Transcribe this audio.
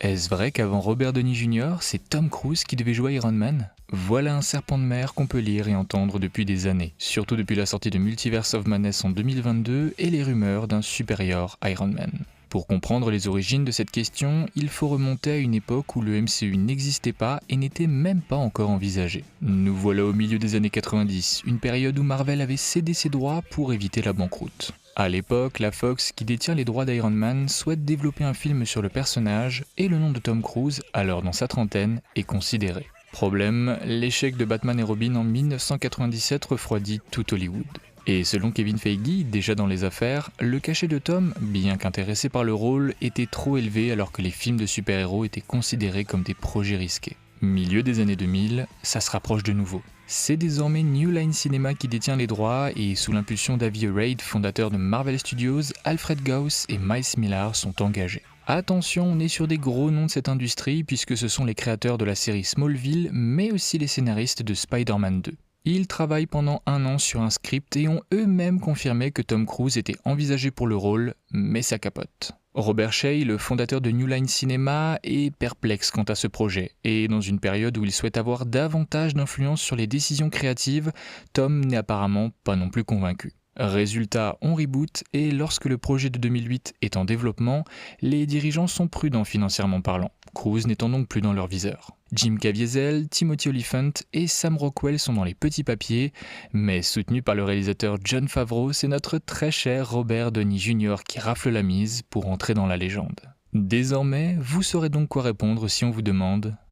Est-ce vrai qu'avant Robert Downey Jr., c'est Tom Cruise qui devait jouer Iron Man? Voilà un serpent de mer qu'on peut lire et entendre depuis des années, surtout depuis la sortie de Multiverse of Madness en 2022 et les rumeurs d'un supérieur Iron Man. Pour comprendre les origines de cette question, il faut remonter à une époque où le MCU n'existait pas et n'était même pas encore envisagé. Nous voilà au milieu des années 90, une période où Marvel avait cédé ses droits pour éviter la banqueroute. À l'époque, la Fox, qui détient les droits d'Iron Man, souhaite développer un film sur le personnage et le nom de Tom Cruise, alors dans sa trentaine, est considéré. Problème, l'échec de Batman et Robin en 1997 refroidit tout Hollywood. Et selon Kevin Feige, déjà dans les affaires, le cachet de Tom, bien qu'intéressé par le rôle, était trop élevé alors que les films de super-héros étaient considérés comme des projets risqués. Milieu des années 2000, ça se rapproche de nouveau. C'est désormais New Line Cinema qui détient les droits et sous l'impulsion d'Avi Arad, fondateur de Marvel Studios, Alfred Gauss et Miles Millar sont engagés. Attention, on est sur des gros noms de cette industrie puisque ce sont les créateurs de la série Smallville mais aussi les scénaristes de Spider-Man 2. Ils travaillent pendant un an sur un script et ont eux-mêmes confirmé que Tom Cruise était envisagé pour le rôle, mais ça capote. Robert Shea, le fondateur de New Line Cinema, est perplexe quant à ce projet, et dans une période où il souhaite avoir davantage d'influence sur les décisions créatives, Tom n'est apparemment pas non plus convaincu. Résultat, on reboot et lorsque le projet de 2008 est en développement, les dirigeants sont prudents financièrement parlant, Cruise n'étant donc plus dans leur viseur. Jim Caviezel, Timothy Olyphant et Sam Rockwell sont dans les petits papiers, mais soutenus par le réalisateur Jon Favreau, c'est notre très cher Robert Downey Jr. qui rafle la mise pour entrer dans la légende. Désormais, vous saurez donc quoi répondre si on vous demande